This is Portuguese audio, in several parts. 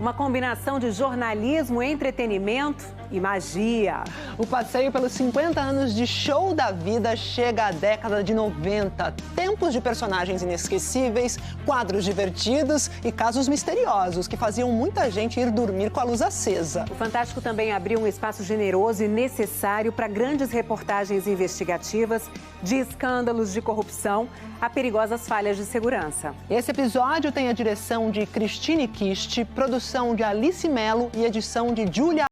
Uma combinação de jornalismo, entretenimento e magia. O passeio pelos 50 anos de Show da Vida chega à década de 90. Tempos de personagens inesquecíveis, quadros divertidos e casos misteriosos que faziam muita gente ir dormir com a luz acesa. O Fantástico também abriu um espaço generoso e necessário para grandes reportagens investigativas de escândalos de corrupção a perigosas falhas de segurança. Esse episódio tem a direção de Cristine Kist, produção de Alice Mello e edição de Julia.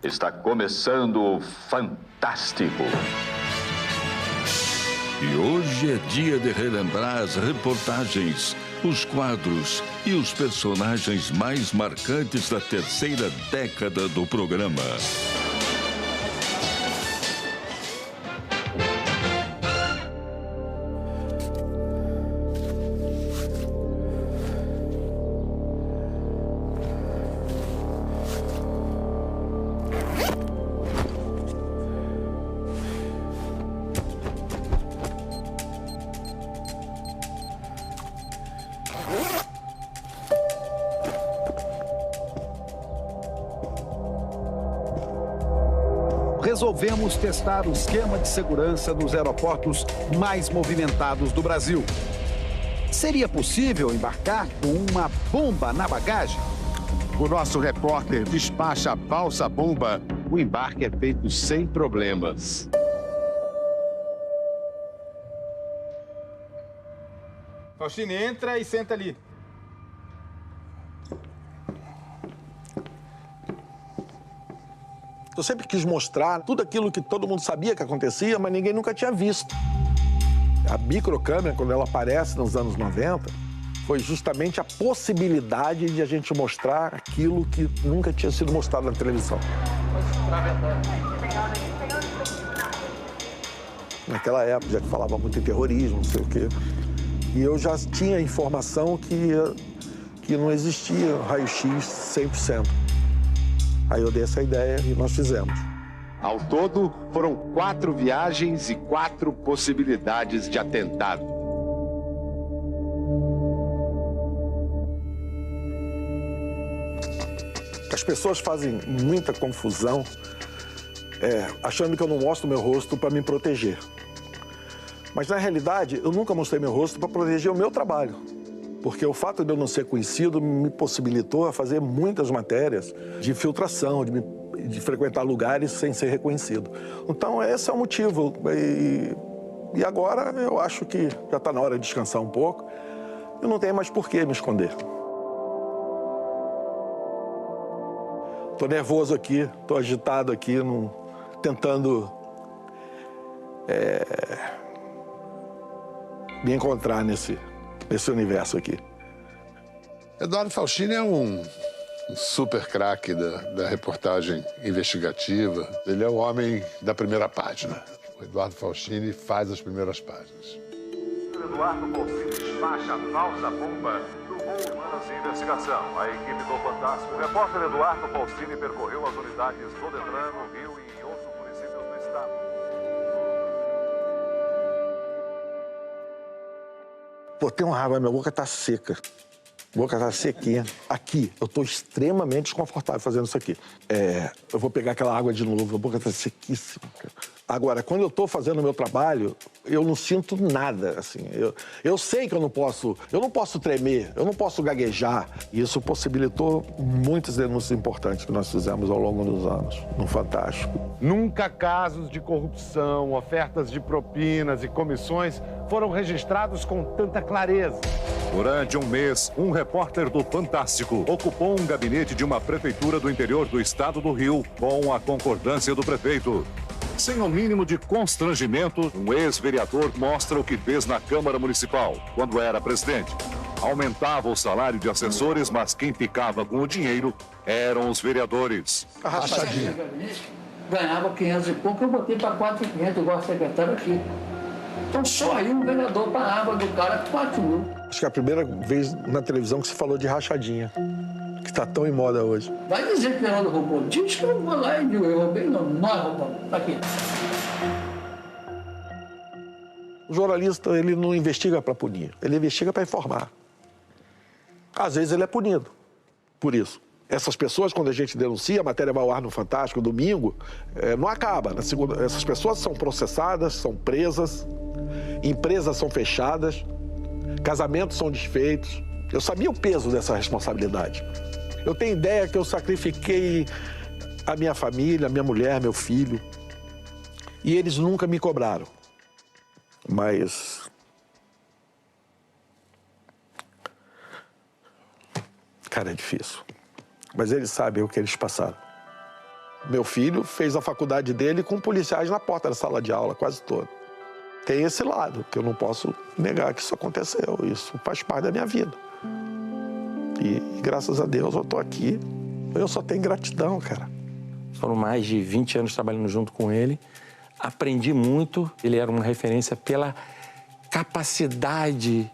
Está começando o Fantástico. E hoje é dia de relembrar as reportagens, os quadros e os personagens mais marcantes da terceira década do programa. Resolvemos testar o esquema de segurança nos aeroportos mais movimentados do Brasil. Seria possível embarcar com uma bomba na bagagem? O nosso repórter despacha a falsa bomba. O embarque é feito sem problemas. Faustine, entra e senta ali. Eu sempre quis mostrar tudo aquilo que todo mundo sabia que acontecia, mas ninguém nunca tinha visto. A microcâmera, quando ela aparece nos anos 90, foi justamente a possibilidade de a gente mostrar aquilo que nunca tinha sido mostrado na televisão. Naquela época já falava muito em terrorismo, não sei o quê. E eu já tinha informação que não existia raio-x 100%. Aí eu dei essa ideia e nós fizemos. Ao todo, foram 4 viagens e 4 possibilidades de atentado. As pessoas fazem muita confusão, achando que eu não mostro meu rosto para me proteger. Mas, na realidade, eu nunca mostrei meu rosto para proteger o meu trabalho. Porque o fato de eu não ser conhecido me possibilitou a fazer muitas matérias de filtração, de frequentar lugares sem ser reconhecido. Então, esse é o motivo. E agora eu acho que já está na hora de descansar um pouco. Eu não tenho mais por que me esconder. Estou nervoso aqui, estou agitado aqui, tentando me encontrar nesse universo aqui. Eduardo Faustine é um super craque da reportagem investigativa. Ele é o homem da primeira página. O Eduardo Faustine faz as primeiras páginas. Eduardo Faustine despacha a falsa bomba do voo Humanas de Investigação. A equipe do Fantástico, o repórter Eduardo Faustine percorreu as unidades do Detran no Rio e em outros municípios do estado. Pô, tem uma raiva, minha boca tá seca. A boca tá sequinha. Aqui, eu tô extremamente desconfortável fazendo isso aqui. Eu vou pegar aquela água de novo, a boca tá sequíssima. Agora, quando eu tô fazendo o meu trabalho, eu não sinto nada, assim. Eu sei que eu não posso tremer, eu não posso gaguejar. E isso possibilitou muitas denúncias importantes que nós fizemos ao longo dos anos, no Fantástico. Nunca casos de corrupção, ofertas de propinas e comissões foram registrados com tanta clareza. Durante um mês, um repórter do Fantástico ocupou um gabinete de uma prefeitura do interior do estado do Rio com a concordância do prefeito. Sem o mínimo de constrangimento, um ex-vereador mostra o que fez na Câmara Municipal, quando era presidente. Aumentava o salário de assessores, mas quem ficava com o dinheiro eram os vereadores. A rachadinha. Ganhava 500 e pouco, eu botei para 4.500, igual a secretária aqui. Então só aí um vereador para a água do cara 4 mil. Acho que é a primeira vez na televisão que se falou de rachadinha, que está tão em moda hoje. Vai dizer que o Geraldo roubou. Diz que eu vou lá e digo, eu roubei, não, nós roubamos. Tá aqui. O jornalista, ele não investiga para punir, ele investiga para informar. Às vezes ele é punido por isso. Essas pessoas, quando a gente denuncia, a matéria vai ao ar no Fantástico, domingo, não acaba. Na segunda, essas pessoas são processadas, são presas, empresas são fechadas, casamentos são desfeitos. Eu sabia o peso dessa responsabilidade. Eu tenho ideia que eu sacrifiquei a minha família, a minha mulher, meu filho, e eles nunca me cobraram. Mas... cara, é difícil. Mas eles sabem o que eles passaram. Meu filho fez a faculdade dele com policiais na porta da sala de aula, quase toda. Tem esse lado, que eu não posso negar que isso aconteceu. Isso faz parte da minha vida. E graças a Deus eu tô aqui. Eu só tenho gratidão, cara. Foram mais de 20 anos trabalhando junto com ele. Aprendi muito. Ele era uma referência pela capacidade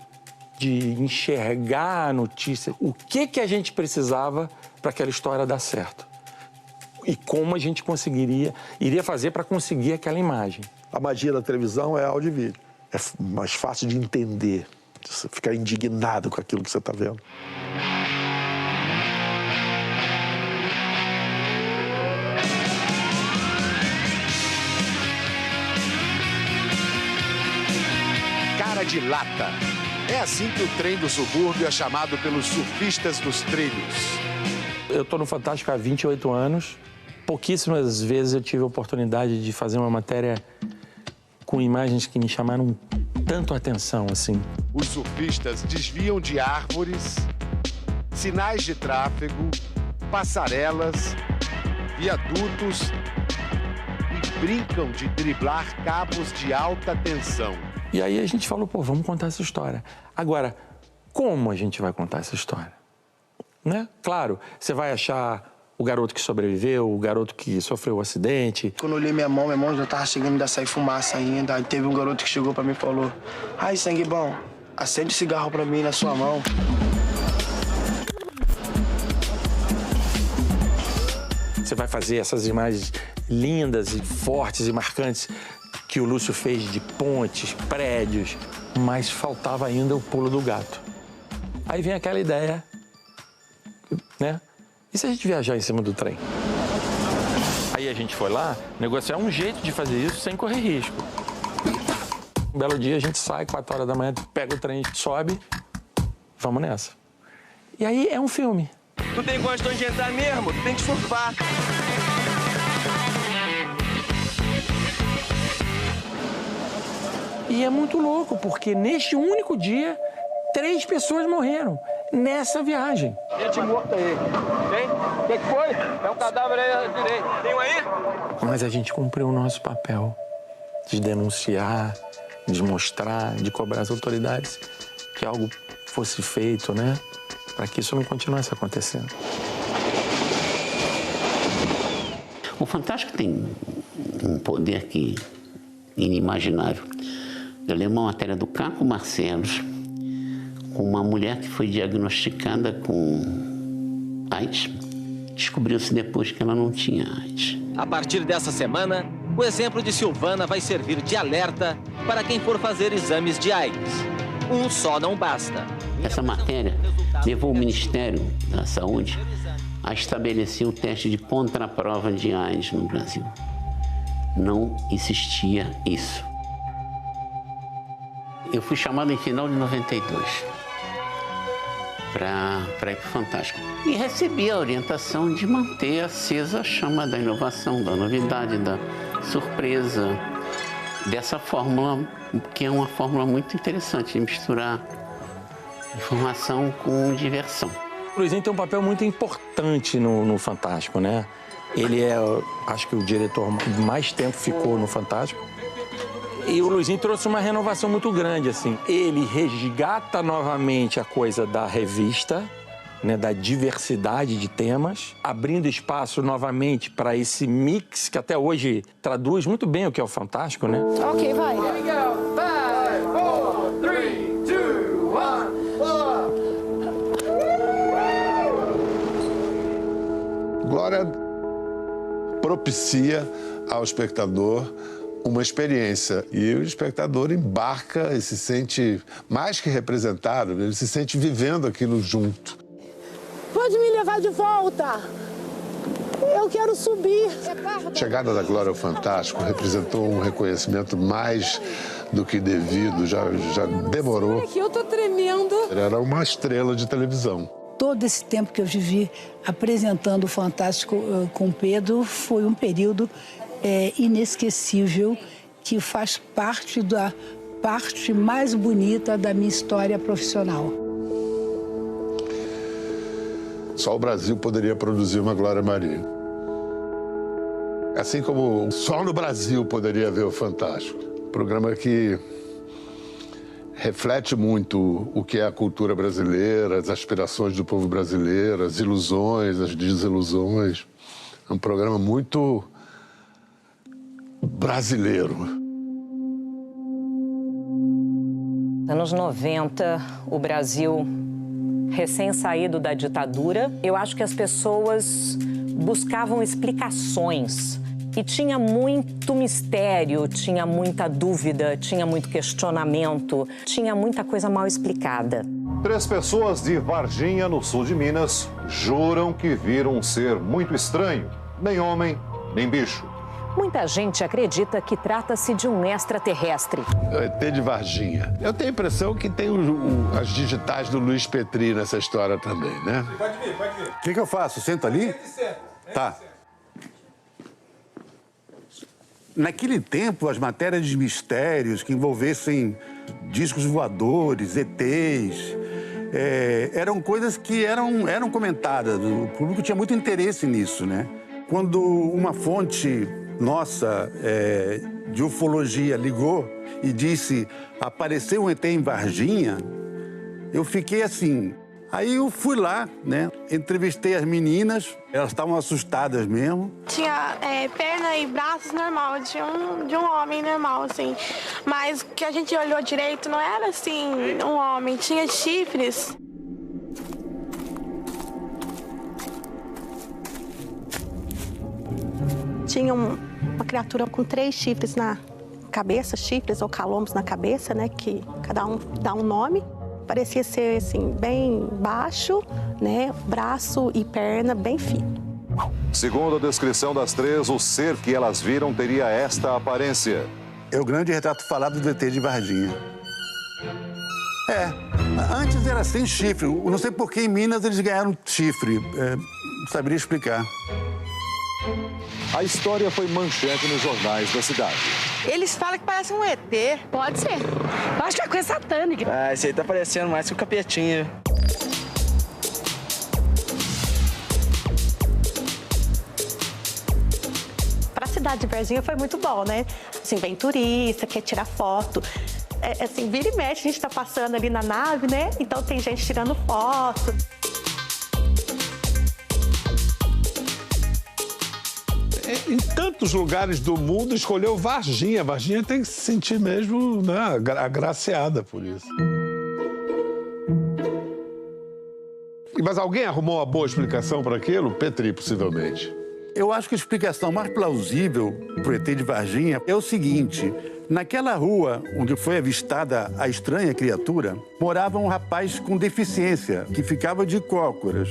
de enxergar a notícia. O que a gente precisava para aquela história dar certo. E como a gente iria fazer para conseguir aquela imagem. A magia da televisão é áudio e vídeo. É mais fácil de entender. Você ficar indignado com aquilo que você está vendo. Cara de lata. É assim que o trem do subúrbio é chamado pelos surfistas dos trilhos. Eu estou no Fantástico há 28 anos. Pouquíssimas vezes eu tive a oportunidade de fazer uma matéria com imagens que me chamaram tanto a atenção, assim. Os surfistas desviam de árvores, sinais de tráfego, passarelas, viadutos e brincam de driblar cabos de alta tensão. E aí a gente falou, pô, vamos contar essa história. Agora, como a gente vai contar essa história? Né? Claro, você vai achar o garoto que sobreviveu, o garoto que sofreu o acidente. Quando eu olhei minha mão já tava chegando a sair fumaça ainda. Aí teve um garoto que chegou pra mim e falou: ai, sangue bom, acende o cigarro pra mim na sua mão. Você vai fazer essas imagens lindas e fortes e marcantes que o Lúcio fez de pontes, prédios, mas faltava ainda o pulo do gato. Aí vem aquela ideia, né? E se a gente viajar em cima do trem? Aí a gente foi lá negociar um jeito de fazer isso sem correr risco. Um belo dia a gente sai, 4 horas da manhã, pega o trem, sobe, vamos nessa. E aí é um filme. Tu tem condições de entrar mesmo, tu tem que surfar. E é muito louco, porque neste único dia, 3 pessoas morreram nessa viagem. Gente morta aí. Tem? O que foi? É um cadáver aí à direita. Tem um aí? Mas a gente cumpriu o nosso papel de denunciar, de mostrar, de cobrar as autoridades que algo fosse feito, né? Para que isso não continuasse acontecendo. O Fantástico tem um poder que inimaginável. Eu lembro uma matéria do Caco Barcelos com uma mulher que foi diagnosticada com AIDS. Descobriu-se depois que ela não tinha AIDS. A partir dessa semana, o exemplo de Silvana vai servir de alerta para quem for fazer exames de AIDS. Um só não basta. Essa matéria levou o Ministério da Saúde a estabelecer o teste de contraprova de AIDS no Brasil. Não existia isso. Eu fui chamado em final de 92 para ir para o Fantástico. E recebi a orientação de manter acesa a chama da inovação, da novidade, da surpresa, dessa fórmula, que é uma fórmula muito interessante de misturar informação com diversão. O Luizinho tem um papel muito importante no Fantástico, né? Ele é, acho que o diretor que mais tempo ficou no Fantástico. E o Luizinho trouxe uma renovação muito grande, assim. Ele resgata novamente a coisa da revista, né, da diversidade de temas, abrindo espaço novamente para esse mix que até hoje traduz muito bem o que é o Fantástico, né? Ok, vai. Here we go. Bye. propicia ao espectador uma experiência. E o espectador embarca e se sente mais que representado, ele se sente vivendo aquilo junto. Pode me levar de volta! Eu quero subir! A chegada da Glória ao Fantástico representou um reconhecimento mais do que devido, já demorou. Aqui eu tô tremendo. Era uma estrela de televisão. Todo esse tempo que eu vivi apresentando o Fantástico com Pedro foi um período inesquecível, que faz parte da parte mais bonita da minha história profissional. Só o Brasil poderia produzir uma Glória Maria. Assim como só no Brasil poderia haver o Fantástico. Programa que reflete muito o que é a cultura brasileira, as aspirações do povo brasileiro, as ilusões, as desilusões. É um programa muito brasileiro. Anos 90, o Brasil recém-saído da ditadura, eu acho que as pessoas buscavam explicações. E tinha muito mistério, tinha muita dúvida, tinha muito questionamento, tinha muita coisa mal explicada. 3 pessoas de Varginha, no sul de Minas, juram que viram um ser muito estranho, nem homem, nem bicho. Muita gente acredita que trata-se de um extraterrestre. ET de Varginha. Eu tenho a impressão que tem as digitais do Luiz Petri nessa história também, né? Pode vir, pode vir. O que eu faço? Sento ali? Tá. Naquele tempo, as matérias de mistérios que envolvessem discos voadores, ETs, eram coisas que eram comentadas. O público tinha muito interesse nisso, né? Quando uma fonte nossa de ufologia ligou e disse apareceu um ET em Varginha, eu fiquei assim. Aí eu fui lá, né? Entrevistei as meninas, elas estavam assustadas mesmo. Tinha perna e braços normal, de um homem normal, assim. Mas o que a gente olhou direito não era, assim, um homem. Tinha chifres. Tinha uma criatura com 3 chifres na cabeça, chifres ou calombos na cabeça, né? Que cada um dá um nome. Parecia ser, assim, bem baixo, né? Braço e perna bem fino. Segundo a descrição das 3, o ser que elas viram teria esta aparência. É o grande retrato falado do ET de Varginha. Antes era sem chifre. Eu não sei por que em Minas eles ganharam chifre. Não saberia explicar. A história foi manchete nos jornais da cidade. Eles falam que parece um ET. Pode ser. Eu acho que é coisa satânica. Ah, esse aí tá parecendo mais que um capetinho. Pra cidade de Varginha foi muito bom, né? Assim, vem turista, quer tirar foto. Assim, vira e mexe, a gente tá passando ali na nave, né? Então tem gente tirando foto. Em tantos lugares do mundo, escolheu Varginha. Varginha tem que se sentir mesmo, né, agraciada por isso. Mas alguém arrumou uma boa explicação para aquilo? Petri, possivelmente. Eu acho que a explicação mais plausível para o ET de Varginha é o seguinte. Naquela rua onde foi avistada a estranha criatura, morava um rapaz com deficiência, que ficava de cócoras.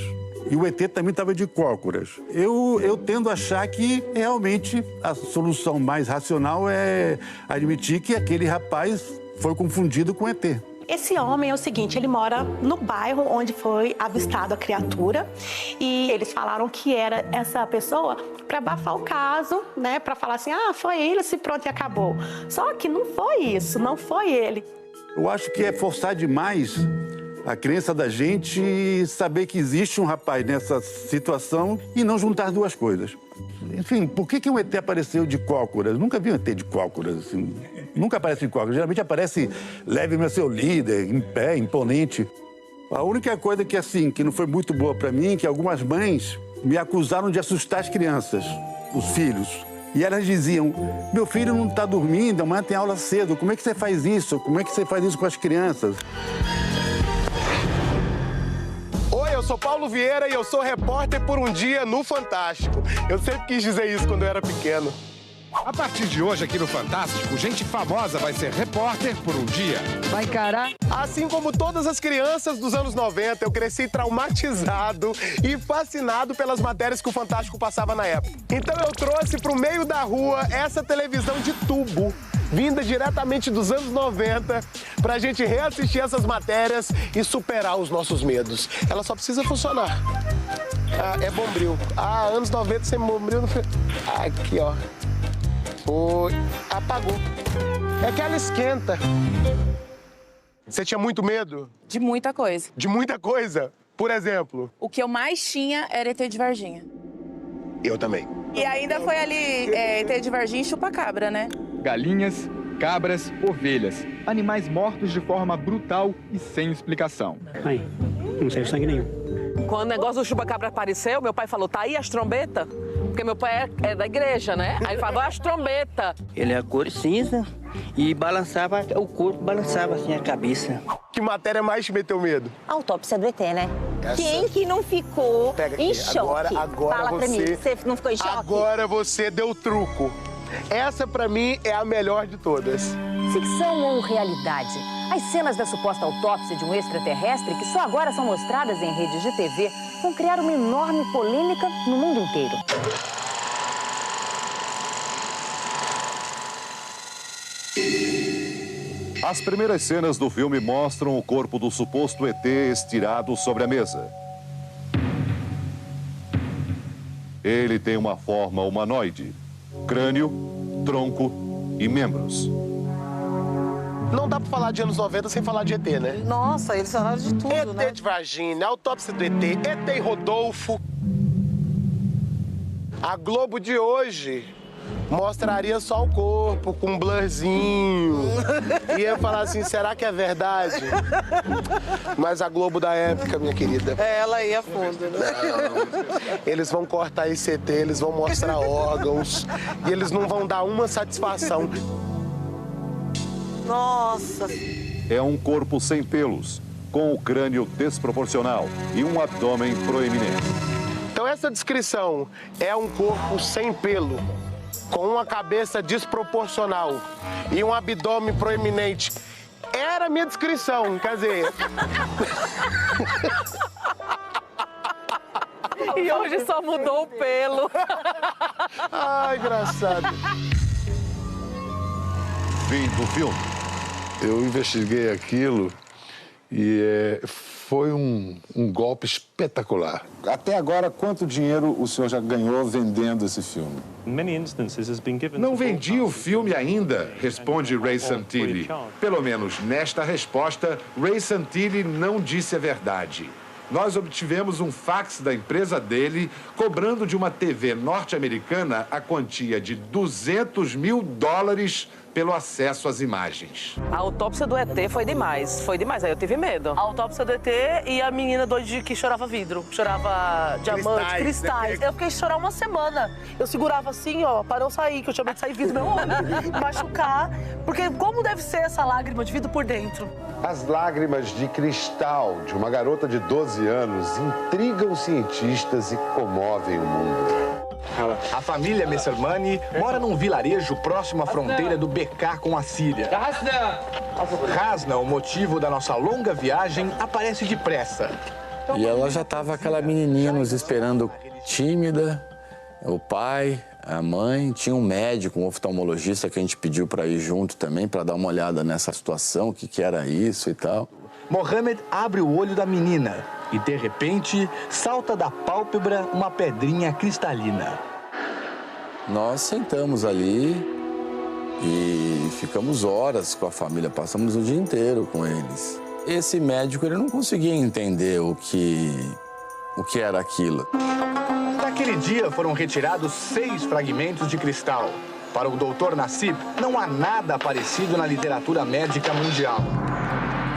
E o ET também estava de cócoras. Eu tendo a achar que realmente a solução mais racional é admitir que aquele rapaz foi confundido com ET. Esse homem é o seguinte, ele mora no bairro onde foi avistado a criatura e eles falaram que era essa pessoa para abafar o caso, né? Para falar assim, foi ele, se pronto e acabou. Só que não foi isso, não foi ele. Eu acho que é forçar demais a crença da gente e saber que existe um rapaz nessa situação e não juntar as duas coisas. Enfim, por que o ET apareceu de cócoras? Nunca vi um ET de cócoras, assim. Nunca aparece de cócoras. Geralmente aparece leve-me a seu líder, em pé, imponente. A única coisa que, assim, que não foi muito boa para mim, que algumas mães me acusaram de assustar as crianças, os filhos. E elas diziam, meu filho não está dormindo, amanhã tem aula cedo, como é que você faz isso? Como é que você faz isso com as crianças? eu sou Paulo Vieira e eu sou repórter por um dia no Fantástico. Eu sempre quis dizer isso quando eu era pequeno. A partir de hoje, aqui no Fantástico, gente famosa vai ser repórter por um dia. Vai encarar? Assim como todas as crianças dos anos 90, eu cresci traumatizado e fascinado pelas matérias que o Fantástico passava na época. Então eu trouxe pro meio da rua essa televisão de tubo, vinda diretamente dos anos 90, pra gente reassistir essas matérias e superar os nossos medos. Ela só precisa funcionar. É Bombril. Anos 90 sem Bombril não foi... Aqui, ó. Foi. Apagou. É que ela esquenta. Você tinha muito medo? De muita coisa. De muita coisa? Por exemplo? O que eu mais tinha era ET de Varginha. Eu também. E ainda foi ali ET de Varginha e chupa-cabra, né? Galinhas, cabras, ovelhas. Animais mortos de forma brutal e sem explicação. Aí, não saiu sangue nenhum. Quando o negócio do chupa-cabra apareceu, meu pai falou, tá aí as trombetas? Porque meu pai é da igreja, né? Aí ele falou, as trombetas. Ele é cor cinza e balançava, o corpo balançava assim a cabeça. Que matéria mais te meteu medo? A autópsia do ET, né? Quem que não ficou em choque? Agora Fala pra mim, você não ficou em choque? Agora você deu truco. Essa, pra mim, é a melhor de todas. Ficção ou realidade? As cenas da suposta autópsia de um extraterrestre, que só agora são mostradas em redes de TV, vão criar uma enorme polêmica no mundo inteiro. As primeiras cenas do filme mostram o corpo do suposto ET estirado sobre a mesa. Ele tem uma forma humanoide: crânio, tronco e membros. Não dá pra falar de anos 90 sem falar de ET, né? Nossa, eles falaram de tudo, né? ET de Varginha, autópsia do ET, ET e Rodolfo. A Globo de hoje mostraria só o corpo, com um blurzinho. Ia falar assim, será que é verdade? Mas a Globo da época, minha querida... Ela ia fundo, né? Eles vão cortar esse ET, eles vão mostrar órgãos. E eles não vão dar uma satisfação. Nossa! É um corpo sem pelos, com o crânio desproporcional e um abdômen proeminente. Então essa descrição é um corpo sem pelo, com uma cabeça desproporcional e um abdômen proeminente. Era a minha descrição, quer dizer... E hoje só mudou o pelo. Ai, engraçado. Fim do filme. Eu investiguei aquilo e foi um golpe espetacular. Até agora, quanto dinheiro o senhor já ganhou vendendo esse filme? Não vendi o filme ainda, responde Ray Santilli. Pelo menos nesta resposta, Ray Santilli não disse a verdade. Nós obtivemos um fax da empresa dele cobrando de uma TV norte-americana a quantia de $200 mil pelo acesso às imagens. A autópsia do ET foi demais, aí eu tive medo. A autópsia do ET e a menina doida que chorava vidro, chorava diamante, cristais. Eu fiquei chorar uma semana. Eu segurava assim, ó, para não sair, que eu tinha medo de sair vidro no meu olho, machucar, porque como deve ser essa lágrima de vidro por dentro? As lágrimas de cristal de uma garota de 12 anos intrigam cientistas e comovem o mundo. A família Messermani mora num vilarejo próximo à fronteira do Bekaa com a Síria. Hasna, o motivo da nossa longa viagem, aparece depressa. E ela já estava aquela menininha nos esperando, tímida, o pai, a mãe, tinha um médico, um oftalmologista que a gente pediu para ir junto também, para dar uma olhada nessa situação, o que era isso e tal. Mohamed abre o olho da menina e, de repente, salta da pálpebra uma pedrinha cristalina. Nós sentamos ali e ficamos horas com a família, passamos o dia inteiro com eles. Esse médico, ele não conseguia entender o que era aquilo. Naquele dia foram retirados 6 fragmentos de cristal. Para o Dr. Nassib, não há nada parecido na literatura médica mundial.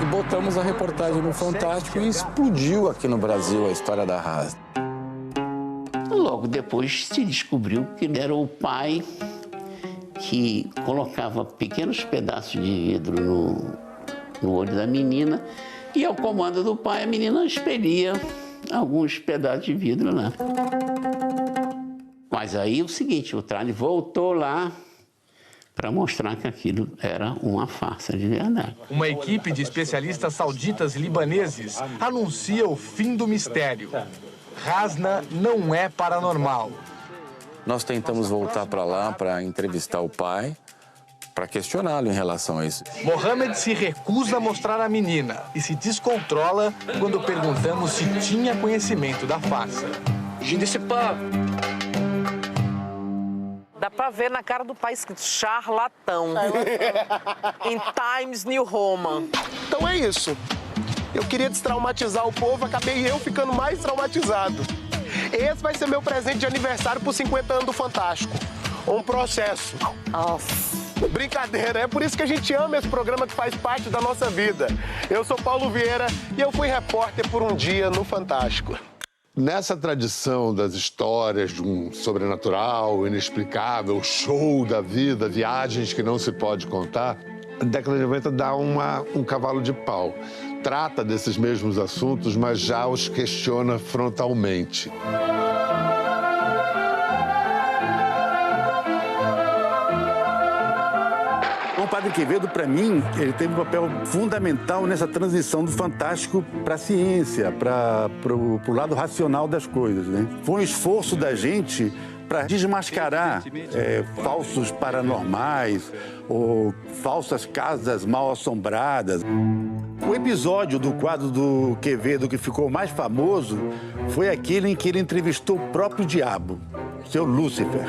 E botamos a reportagem no Fantástico e explodiu aqui no Brasil a história da Hasna. Logo depois se descobriu que era o pai que colocava pequenos pedaços de vidro no olho da menina e, ao comando do pai, a menina expelia alguns pedaços de vidro lá. Mas aí o seguinte, o tralha voltou lá para mostrar que aquilo era uma farsa de verdade. Uma equipe de especialistas sauditas e libaneses anuncia o fim do mistério. Hasna não é paranormal. Nós tentamos voltar para lá para entrevistar o pai, para questioná-lo em relação a isso. Mohamed se recusa a mostrar a menina e se descontrola quando perguntamos se tinha conhecimento da farsa. Dá pra ver na cara do pai escrito charlatão. Em Times New Roman. Então é isso. Eu queria destraumatizar o povo, acabei eu ficando mais traumatizado. Esse vai ser meu presente de aniversário por 50 anos do Fantástico. Um processo. Nossa. Brincadeira, é por isso que a gente ama esse programa que faz parte da nossa vida. Eu sou Paulo Vieira e eu fui repórter por um dia no Fantástico. Nessa tradição das histórias de um sobrenatural, inexplicável, show da vida, viagens que não se pode contar, a década de 90 dá um cavalo de pau. Trata desses mesmos assuntos, mas já os questiona frontalmente. O Padre Quevedo, para mim, ele teve um papel fundamental nessa transição do fantástico para a ciência, para o lado racional das coisas, né? Foi um esforço da gente para desmascarar falsos paranormais ou falsas casas mal assombradas. O episódio do quadro do Quevedo que ficou mais famoso foi aquele em que ele entrevistou o próprio diabo, seu Lúcifer.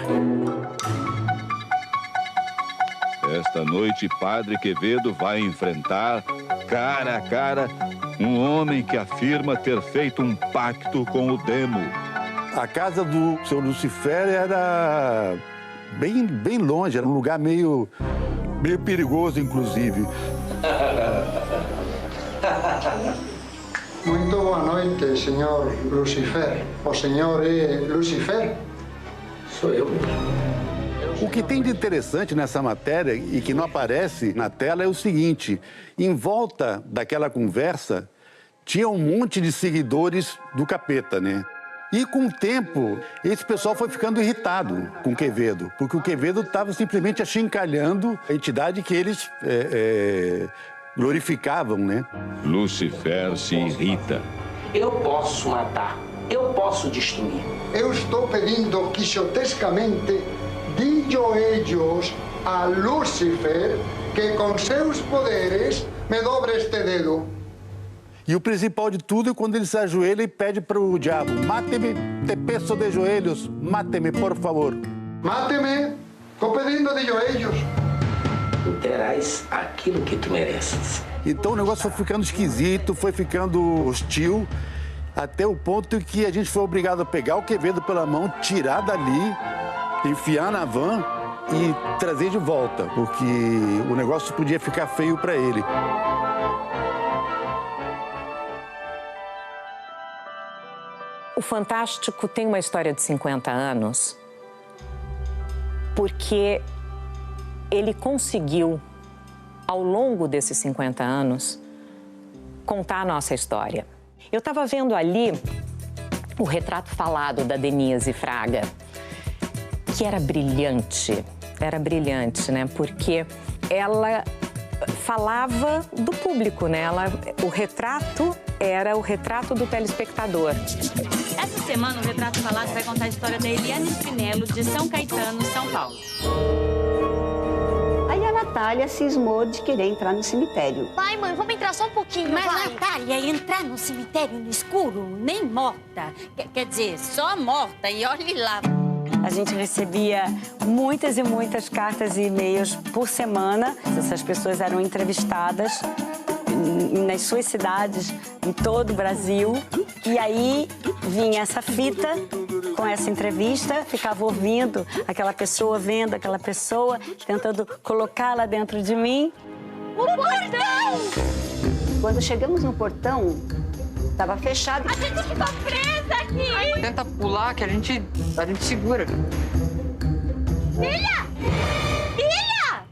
Esta noite, Padre Quevedo vai enfrentar, cara a cara, um homem que afirma ter feito um pacto com o demo. A casa do seu Lucifer era bem longe, era um lugar meio perigoso, inclusive. Muito boa noite, senhor Lucifer. O senhor é Lucifer? Sou eu. O que tem de interessante nessa matéria e que não aparece na tela é o seguinte: em volta daquela conversa tinha um monte de seguidores do capeta, né? E com o tempo, esse pessoal foi ficando irritado com o Quevedo, porque o Quevedo estava simplesmente achincalhando a entidade que eles glorificavam, né? Lucifer se irrita. Eu posso matar, eu posso destruir. Eu estou pedindo quixotescamente de joelhos a Lúcifer que com seus poderes me dobre este dedo. E o principal de tudo é quando ele se ajoelha e pede para o diabo: mate-me, te peço de joelhos, mate-me, por favor. Mate-me, estou pedindo de joelhos. Tu terás aquilo que tu mereces. Então o negócio foi ficando esquisito, foi ficando hostil, até o ponto que a gente foi obrigado a pegar o Quevedo pela mão, tirar dali, enfiar na van e trazer de volta, porque o negócio podia ficar feio para ele. O Fantástico tem uma história de 50 anos porque ele conseguiu, ao longo desses 50 anos, contar a nossa história. Eu estava vendo ali o retrato falado da Denise Fraga, que era brilhante, né? Porque ela falava do público, né? O retrato era o retrato do telespectador. Essa semana, o Retrato Falado vai contar a história da Eliane Spinello, de São Caetano, São Paulo. Aí a Natália cismou de querer entrar no cemitério. Vai, mãe, vamos entrar só um pouquinho, Mas vai. Natália, entrar no cemitério no escuro, nem morta. Quer dizer, só morta, e olhe lá. A gente recebia muitas e muitas cartas e e-mails por semana. Essas pessoas eram entrevistadas nas suas cidades, em todo o Brasil. E aí vinha essa fita com essa entrevista, ficava ouvindo aquela pessoa, vendo aquela pessoa, tentando colocá-la dentro de mim. O portão! Quando chegamos no portão, estava fechado. A gente ficou presa aqui! Tenta pular que a gente segura. Filha! Filha!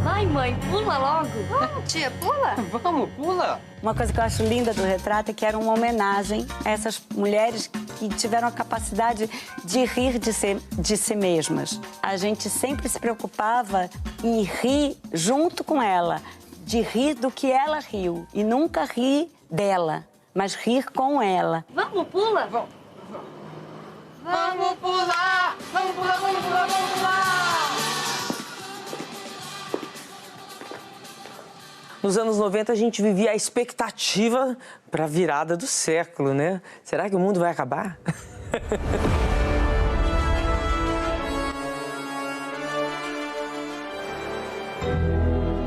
Vai, mãe, Pula logo. Vamos, tia, pula. Vamos, pula. Uma coisa que eu acho linda do retrato é que era uma homenagem a essas mulheres que tiveram a capacidade de rir de si mesmas. A gente sempre se preocupava em rir junto com ela, de rir do que ela riu e nunca rir dela, mas rir com ela. Vamos, pula. Vamos pular. Vamos pular, vamos pular, vamos pular. Nos anos 90, a gente vivia a expectativa para a virada do século, né? Será que o mundo vai acabar?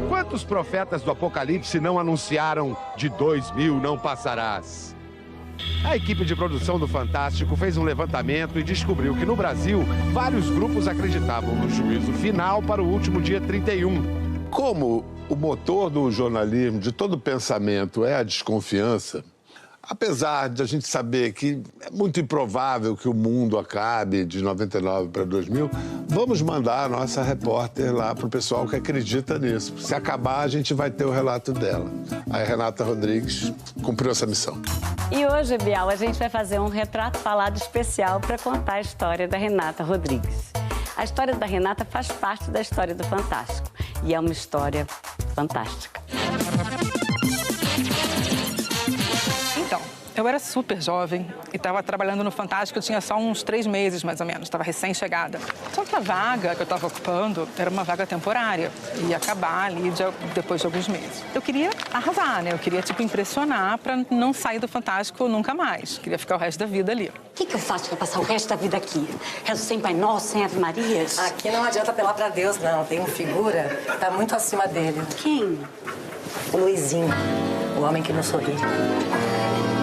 Quantos profetas do Apocalipse não anunciaram de 2000 não passarás? A equipe de produção do Fantástico fez um levantamento e descobriu que no Brasil, vários grupos acreditavam no juízo final para o último dia 31. Como o motor do jornalismo, de todo pensamento, é a desconfiança, apesar de a gente saber que é muito improvável que o mundo acabe de 99 para 2000, vamos mandar a nossa repórter lá para o pessoal que acredita nisso. Se acabar, a gente vai ter o relato dela. A Renata Rodrigues cumpriu essa missão. E hoje, Bial, a gente vai fazer um retrato falado especial para contar a história da Renata Rodrigues. A história da Renata faz parte da história do Fantástico e é uma história fantástica. Então, eu era super jovem e estava trabalhando no Fantástico, eu tinha só uns 3 meses, mais ou menos, estava recém-chegada. Só que a vaga que eu estava ocupando era uma vaga temporária, ia acabar ali depois de alguns meses. Eu queria arrasar, né? Eu queria, impressionar para não sair do Fantástico nunca mais. Queria ficar o resto da vida ali. O que eu faço para passar o resto da vida aqui? Rezo sem Pai Nosso, sem Ave Marias? Aqui não adianta apelar pra Deus, não. Tem um figura, tá muito acima dele. Quem? O Luizinho, o homem que não sorri.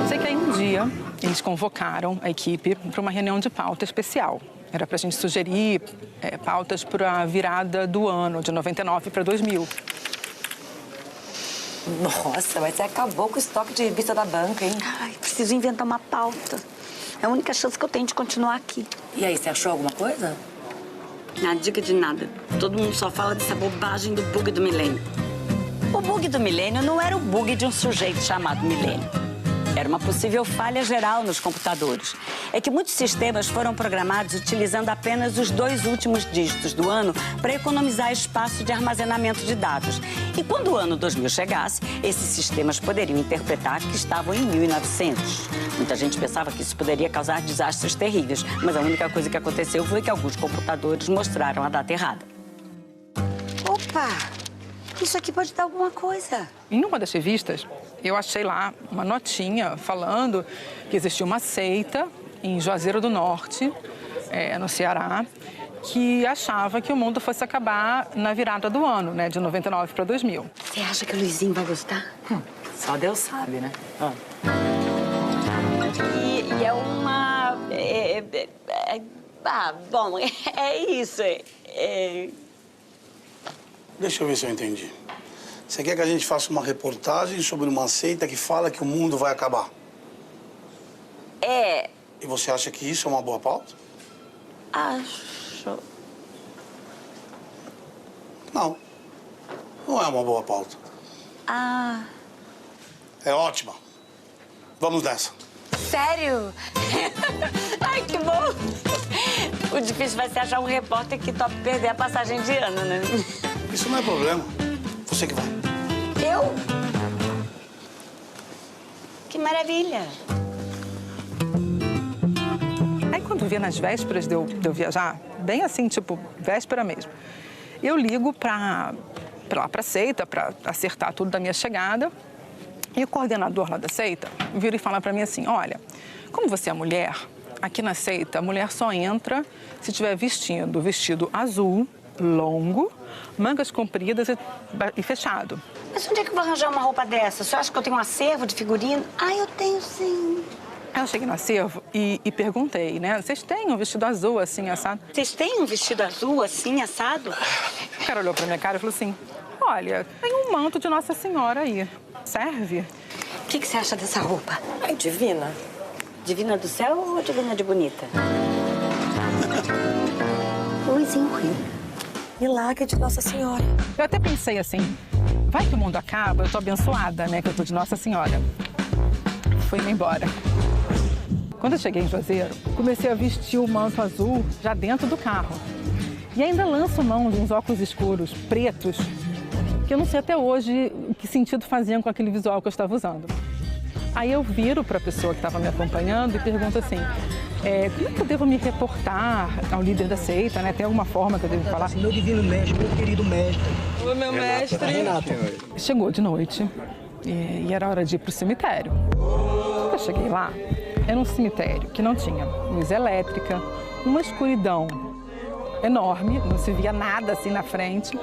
Sei que aí um dia eles convocaram a equipe para uma reunião de pauta especial. Era para a gente sugerir pautas para a virada do ano, de 99 para 2000. Nossa, mas você acabou com o estoque de revista da banca, hein? Ai, preciso inventar uma pauta. É a única chance que eu tenho de continuar aqui. E aí, você achou alguma coisa? Não diga de nada. Todo mundo só fala dessa bobagem do bug do milênio. O bug do milênio não era o bug de um sujeito chamado milênio. Era uma possível falha geral nos computadores. É que muitos sistemas foram programados utilizando apenas os 2 últimos dígitos do ano para economizar espaço de armazenamento de dados. E quando o ano 2000 chegasse, esses sistemas poderiam interpretar que estavam em 1900. Muita gente pensava que isso poderia causar desastres terríveis, mas a única coisa que aconteceu foi que alguns computadores mostraram a data errada. Opa! Isso aqui pode dar alguma coisa. Em uma das revistas, eu achei lá uma notinha falando que existia uma seita em Juazeiro do Norte, no Ceará, que achava que o mundo fosse acabar na virada do ano, né, de 99 para 2000. Você acha que o Luizinho vai gostar? Só Deus sabe, né? E é uma... bom, é isso. Deixa eu ver se eu entendi. Você quer que a gente faça uma reportagem sobre uma seita que fala que o mundo vai acabar? É. E você acha que isso é uma boa pauta? Acho. Não. Não é uma boa pauta. É ótima. Vamos nessa. Sério? Ai, que bom! O difícil vai ser achar um repórter que tope perder a passagem de ano, né? Isso não é problema. Você que vai. Eu? Que maravilha! Aí quando via nas vésperas de eu viajar, bem assim, véspera mesmo, eu ligo pra seita, pra acertar tudo da minha chegada. E o coordenador lá da seita vira e fala pra mim assim, olha, como você é mulher, aqui na seita, a mulher só entra se tiver vestindo vestido azul, longo, mangas compridas e fechado. Mas onde é que eu vou arranjar uma roupa dessa? Você acha que eu tenho um acervo de figurino? Eu tenho sim. Aí eu cheguei no acervo e perguntei, né? Vocês têm um vestido azul assim, assado? Vocês têm um vestido azul assim, assado? O cara olhou pra minha cara e falou assim, olha, tem um manto de Nossa Senhora aí. Serve? O que você acha dessa roupa? Ai, divina. Divina do céu ou divina de bonita? Luizinho riu. Milagre de Nossa Senhora. Eu até pensei assim, vai que o mundo acaba, eu tô abençoada, né, que eu tô de Nossa Senhora. Fui-me embora. Quando eu cheguei em Juazeiro, comecei a vestir o manto azul já dentro do carro. E ainda lanço mão de uns óculos escuros, pretos, que eu não sei até hoje que sentido faziam com aquele visual que eu estava usando. Aí eu viro para a pessoa que estava me acompanhando e pergunto assim, como é que eu devo me reportar ao líder da seita, né? Tem alguma forma que eu devo falar? Meu divino mestre, meu querido mestre. Oi, meu mestre. Renato. Chegou de noite e era hora de ir para o cemitério. Quando eu cheguei lá, era um cemitério que não tinha luz elétrica, uma escuridão enorme, não se via nada assim na frente.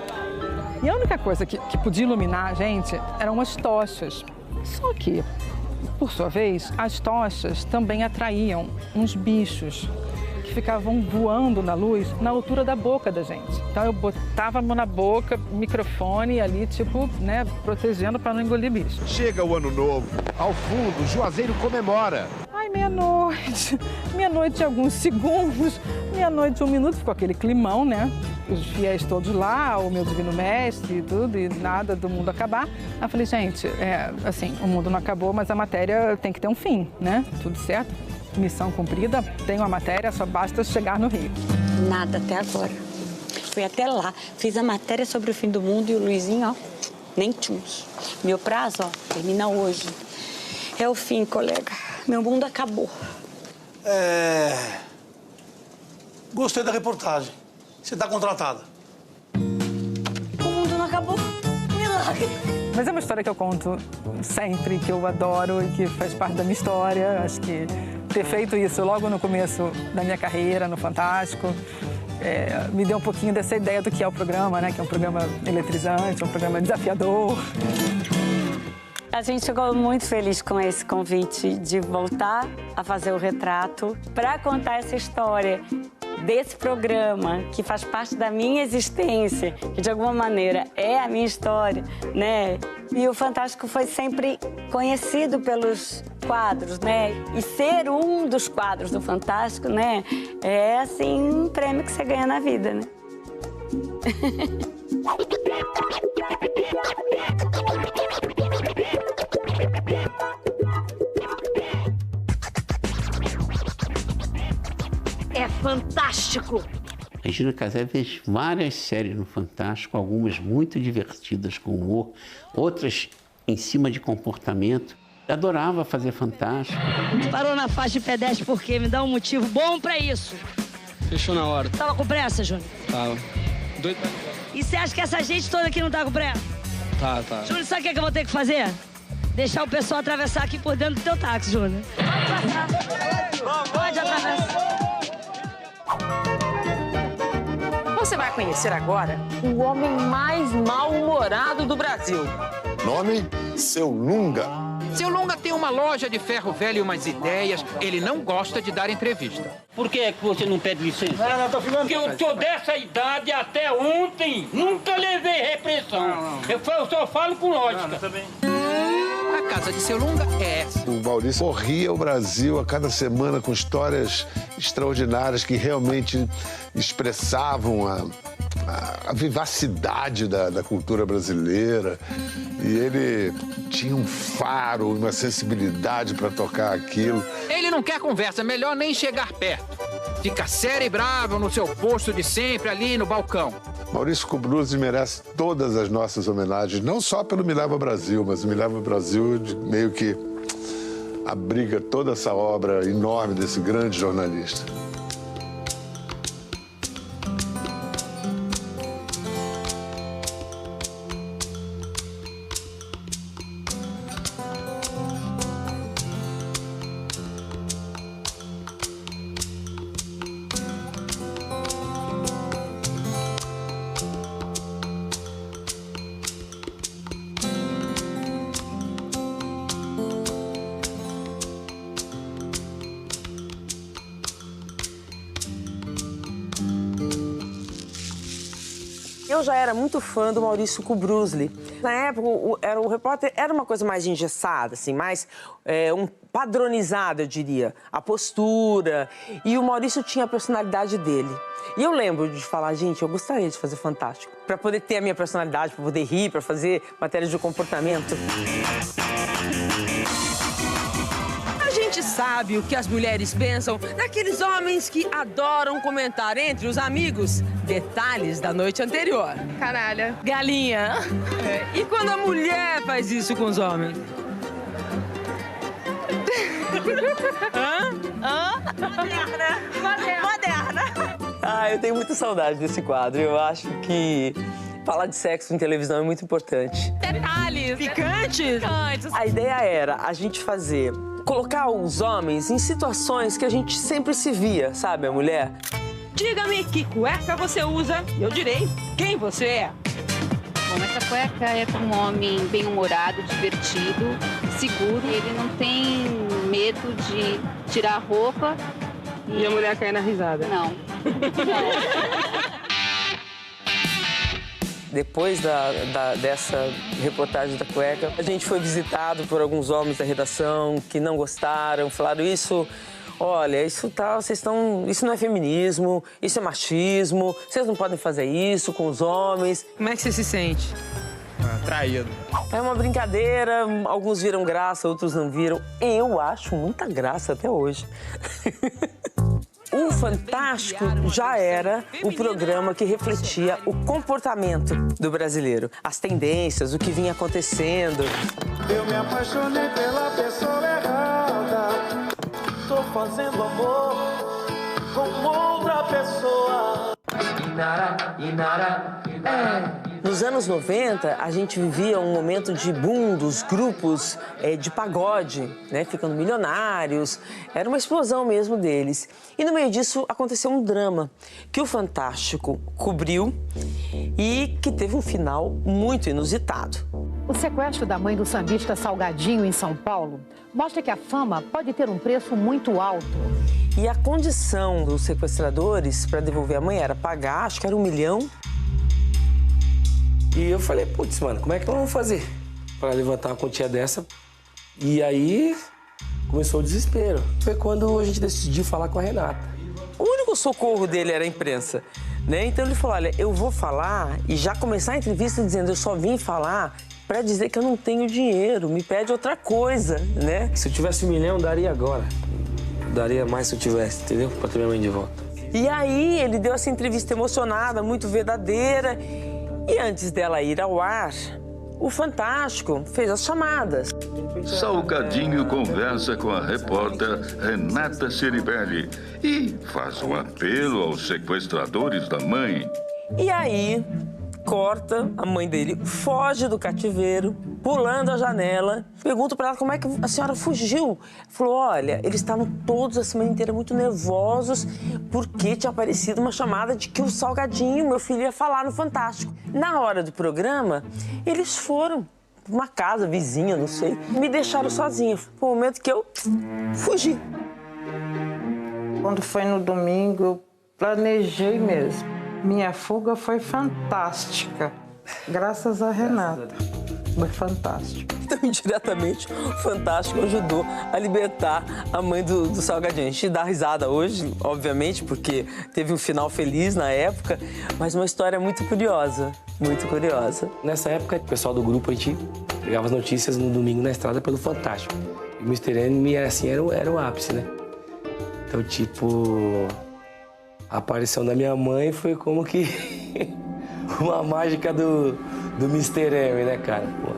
E a única coisa que podia iluminar a gente eram umas tochas. Só que, por sua vez, as tochas também atraíam uns bichos que ficavam voando na luz na altura da boca da gente. Então eu botava a mão na boca, microfone ali, tipo, né, protegendo para não engolir bicho. Chega o ano novo. Ao fundo, Juazeiro comemora. Ai, meia-noite. Meia-noite e alguns segundos. Meia-noite e 1 minuto. Ficou aquele climão, né? Os fiéis todos lá, o meu divino mestre e tudo, e nada do mundo acabar. Aí eu falei, gente, assim, o mundo não acabou, mas a matéria tem que ter um fim, né? Tudo certo? Missão cumprida, tenho a matéria, só basta chegar no Rio. Nada até agora. Fui até lá, fiz a matéria sobre o fim do mundo e o Luizinho, ó, nem tchums. Meu prazo, ó, termina hoje. É o fim, colega. Meu mundo acabou. Gostei da reportagem. Você está contratada. O mundo não acabou. Milagre. Mas é uma história que eu conto sempre, que eu adoro e que faz parte da minha história. Acho que ter feito isso logo no começo da minha carreira, no Fantástico, me deu um pouquinho dessa ideia do que é o programa, né? Que é um programa eletrizante, um programa desafiador. A gente ficou muito feliz com esse convite de voltar a fazer o retrato para contar essa história desse programa que faz parte da minha existência, que de alguma maneira é a minha história, né? E o Fantástico foi sempre conhecido pelos quadros, né? E ser um dos quadros do Fantástico, né? É assim um prêmio que você ganha na vida, né? É fantástico! A Regina Casé fez várias séries no Fantástico, algumas muito divertidas, com humor, outras em cima de comportamento. Adorava fazer Fantástico. Parou na faixa de pedestre por quê? Me dá um motivo bom pra isso. Fechou na hora. Tava com pressa, Júnior? Tava. Doido. E você acha que essa gente toda aqui não tá com pressa? Tá. Júnior, sabe o que eu vou ter que fazer? Deixar o pessoal atravessar aqui por dentro do teu táxi, Júnior. Pode passar. Pode atravessar. Você vai conhecer agora o homem mais mal-humorado do Brasil. Nome? Seu Lunga. Seu Lunga tem uma loja de ferro velho e umas ideias. Ele não gosta de dar entrevista. Por que você não pede licença? Não, tô filmando. Porque eu sou dessa idade até ontem. Nunca levei repressão. Eu só falo com lógica. Tá bem. A casa de Seu Lunga é essa. O Maurício corria o Brasil a cada semana com histórias extraordinárias que realmente expressavam a vivacidade da cultura brasileira. E ele tinha um faro, uma sensibilidade para tocar aquilo. Ele não quer conversa, melhor nem chegar perto. Fica sério e bravo no seu posto de sempre, ali no balcão. Maurício Cubruzzi merece todas as nossas homenagens, não só pelo Me Leva Brasil, mas o Me Leva Brasil meio que abriga toda essa obra enorme desse grande jornalista. Eu já era muito fã do Maurício Kubrusli. Na época, o repórter era uma coisa mais engessada, assim, mais padronizada, eu diria. A postura. E o Maurício tinha a personalidade dele. E eu lembro de falar, gente, eu gostaria de fazer Fantástico. Para poder ter a minha personalidade, para poder rir, para fazer matérias de comportamento. A gente sabe o que as mulheres pensam daqueles homens que adoram comentar entre os amigos detalhes da noite anterior. Caralho. Galinha. E quando a mulher faz isso com os homens? Moderna. Ah, eu tenho muita saudade desse quadro. Eu acho que falar de sexo em televisão é muito importante. Detalhes. Picantes. A ideia era a gente colocar os homens em situações que a gente sempre se via, sabe, a mulher? Diga-me que cueca você usa, eu direi quem você é. Bom, essa cueca é para um homem bem-humorado, divertido, seguro. Ele não tem medo de tirar a roupa. E a mulher cair na risada? Não. Depois dessa reportagem da cueca, a gente foi visitado por alguns homens da redação que não gostaram, falaram isso... Olha, isso não é feminismo, isso é machismo, vocês não podem fazer isso com os homens. Como é que você se sente? Traído. É uma brincadeira, alguns viram graça, outros não viram. Eu acho muita graça até hoje. O Fantástico já era o programa que refletia o comportamento do brasileiro, as tendências, o que vinha acontecendo. Eu me apaixonei pela pessoa errada. Tô fazendo amor com outra pessoa. Nos anos 90, a gente vivia um momento de boom dos grupos de pagode, né, ficando milionários. Era uma explosão mesmo deles. E no meio disso aconteceu um drama que o Fantástico cobriu e que teve um final muito inusitado. O sequestro da mãe do sambista Salgadinho em São Paulo mostra que a fama pode ter um preço muito alto. E a condição dos sequestradores para devolver a mãe era pagar, acho que era R$1 milhão. E eu falei, putz, mano, como é que nós vamos fazer para levantar uma quantia dessa? E aí começou o desespero. Foi quando a gente decidiu falar com a Renata. O único socorro dele era a imprensa, né? Então ele falou, olha, eu vou falar e já começar a entrevista dizendo, eu só vim falar para dizer que eu não tenho dinheiro, me pede outra coisa, né? Se eu tivesse R$1 milhão, daria agora. Daria mais se eu tivesse, entendeu? Para ter minha mãe de volta. E aí ele deu essa entrevista emocionada, muito verdadeira. E antes dela ir ao ar, o Fantástico fez as chamadas. Salgadinho conversa com a repórter Renata Ceribelli e faz um apelo aos sequestradores da mãe. E aí, corta, a mãe dele foge do cativeiro, pulando a janela. Pergunto para ela como é que a senhora fugiu. Falou, olha, eles estavam todos a semana inteira muito nervosos porque tinha aparecido uma chamada de que o Salgadinho, meu filho, ia falar no Fantástico. Na hora do programa, eles foram para uma casa vizinha, não sei, me deixaram sozinha. Foi o momento que eu fugi. Quando foi no domingo, eu planejei mesmo. Minha fuga foi fantástica, graças a Renata. Foi fantástico. Então, indiretamente, o Fantástico ajudou a libertar a mãe do Salgadinho. A gente dá risada hoje, obviamente, porque teve um final feliz na época, mas uma história muito curiosa, muito curiosa. Nessa época, o pessoal do grupo, a gente pegava as notícias no domingo na estrada pelo Fantástico. E o Mr. M, assim, era o ápice, né? Então, tipo... A aparição da minha mãe foi como que uma mágica do Mr. M, né, cara? Pô.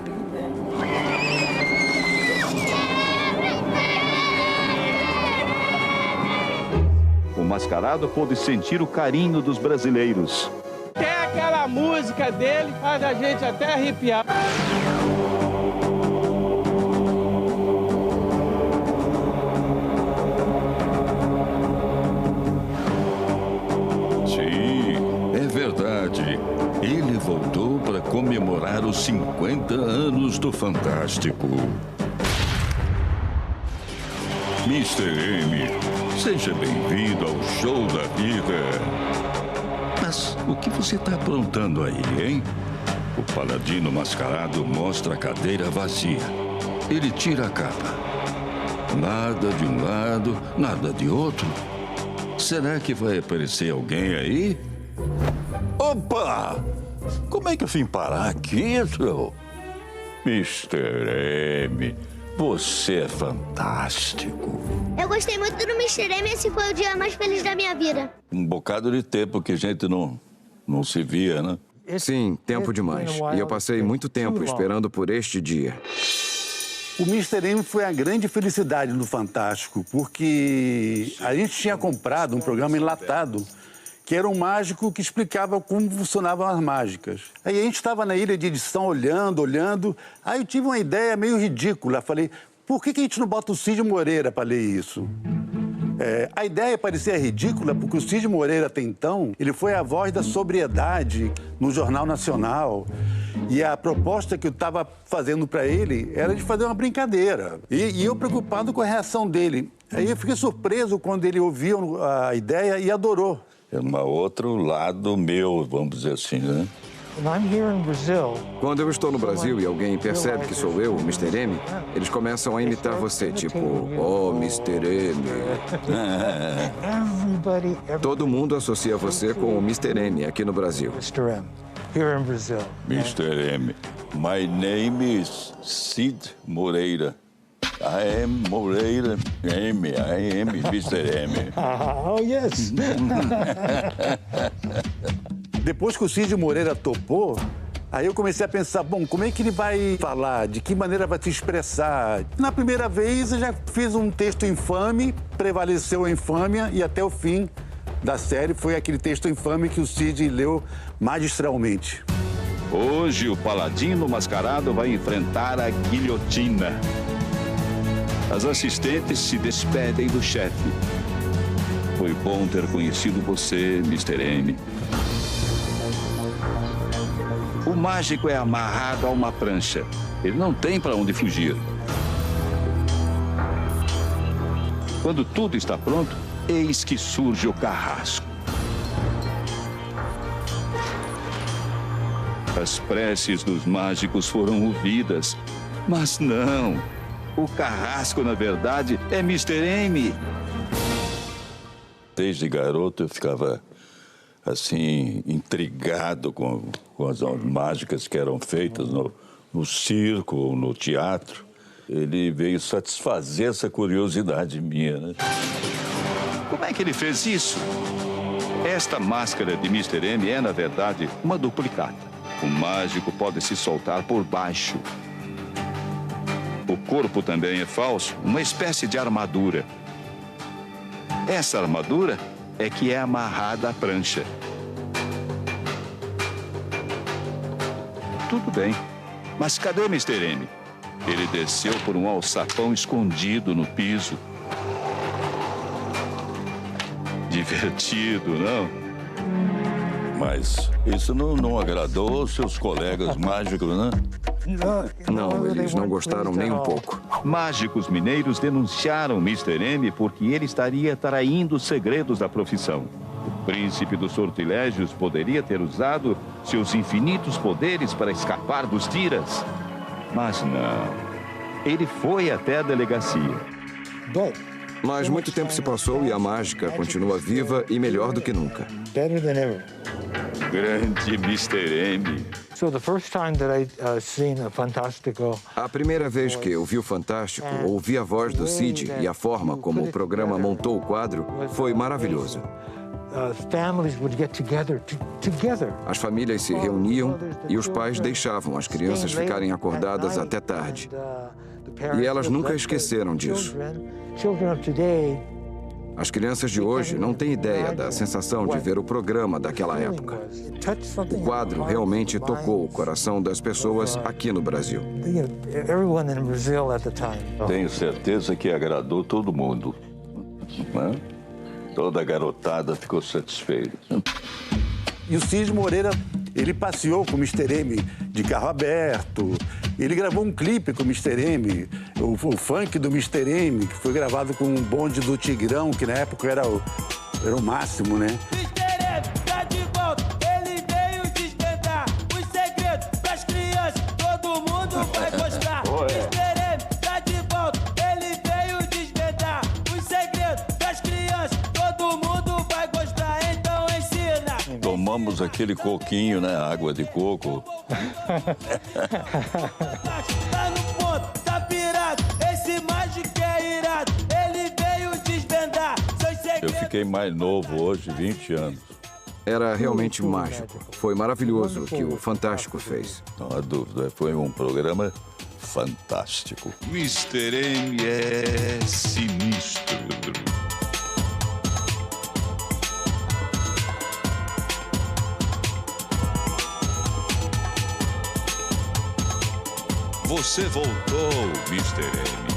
O mascarado pôde sentir o carinho dos brasileiros. Até aquela música dele faz a gente até arrepiar. Ele voltou para comemorar os 50 anos do Fantástico. Mr. M, seja bem-vindo ao show da vida. Mas O que você está aprontando aí, hein? O paladino mascarado mostra a cadeira vazia. Ele tira a capa. Nada de um lado, nada de outro. Será que vai aparecer alguém aí? Opa! Como é que eu vim parar aqui, seu? Mr. M, você é fantástico. Eu gostei muito do Mr. M, esse foi o dia mais feliz da minha vida. Um bocado de tempo que a gente não se via, né? Sim, tempo demais. E eu passei muito tempo esperando por este dia. O Mr. M foi a grande felicidade do Fantástico, porque a gente tinha comprado um programa enlatado, que era um mágico que explicava como funcionavam as mágicas. Aí a gente estava na ilha de edição olhando, aí eu tive uma ideia meio ridícula. Falei, por que a gente não bota o Cid Moreira para ler isso? A ideia parecia ridícula, porque o Cid Moreira, até então, ele foi a voz da sobriedade no Jornal Nacional. E a proposta que eu estava fazendo para ele era de fazer uma brincadeira. E eu preocupado com a reação dele. Aí eu fiquei surpreso quando ele ouviu a ideia e adorou. É um outro lado meu, vamos dizer assim, né? Quando eu estou no Brasil e alguém percebe que sou eu, o Mr. M, eles começam a imitar você, tipo, oh, Mr. M. Todo mundo associa você com o Mr. M aqui no Brasil. Mr. M, my name is Cid Moreira. I am Moreira M. I am Mr. M. Oh, yes. Depois que o Cid Moreira topou, aí eu comecei a pensar, bom, como é que ele vai falar? De que maneira vai se expressar? Na primeira vez, eu já fiz um texto infame, prevaleceu a infâmia e até o fim da série foi aquele texto infame que o Cid leu magistralmente. Hoje, o paladino mascarado vai enfrentar a guilhotina. As assistentes se despedem do chefe. Foi bom ter conhecido você, Mr. M. O mágico é amarrado a uma prancha. Ele não tem para onde fugir. Quando tudo está pronto, eis que surge o carrasco. As preces dos mágicos foram ouvidas, mas não. O carrasco, na verdade, é Mr. M. Desde garoto eu ficava, assim, intrigado com as mágicas que eram feitas no circo ou no teatro. Ele veio satisfazer essa curiosidade minha, né? Como é que ele fez isso? Esta máscara de Mr. M é, na verdade, uma duplicata. O mágico pode se soltar por baixo. O corpo também é falso, uma espécie de armadura. Essa armadura é que é amarrada à prancha. Tudo bem, mas cadê Mr. M? Ele desceu por um alçapão escondido no piso. Divertido, não? Mas isso não agradou aos seus colegas mágicos, né? Não, eles não gostaram nem um pouco. Mágicos mineiros denunciaram Mr. M porque ele estaria traindo os segredos da profissão. O príncipe dos sortilégios poderia ter usado seus infinitos poderes para escapar dos tiras. Mas não. Ele foi até a delegacia. Mas muito tempo se passou e a mágica continua viva e melhor do que nunca. Grande Mr. M. A primeira vez que eu vi o Fantástico, ouvi a voz do Cid e a forma como o programa montou o quadro, foi maravilhoso. As famílias se reuniam e os pais deixavam as crianças ficarem acordadas até tarde. E elas nunca esqueceram disso. As crianças de hoje não têm ideia da sensação de ver o programa daquela época. O quadro realmente tocou o coração das pessoas aqui no Brasil. Tenho certeza que agradou todo mundo. Né? Toda a garotada ficou satisfeita. E o Cid Moreira, ele passeou com o Mr. M de carro aberto. Ele gravou um clipe com o Mr. M, o funk do Mr. M, que foi gravado com um bonde do Tigrão, que na época era o máximo, né? Mr. M, tá de volta, tomamos aquele coquinho, né? Água de coco. Tá no ponto, tá pirado. Esse mágico é irado. Ele veio desvendar seus segredos. Eu fiquei mais novo hoje, 20 anos. Era realmente mágico. Foi maravilhoso o que o Fantástico fez. Não há dúvida, foi um programa fantástico. Mr. M é sinistro. Você voltou, Mr. M.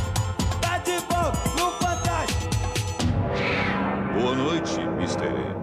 Tá de volta no Fantástico. Boa noite, Mr. M.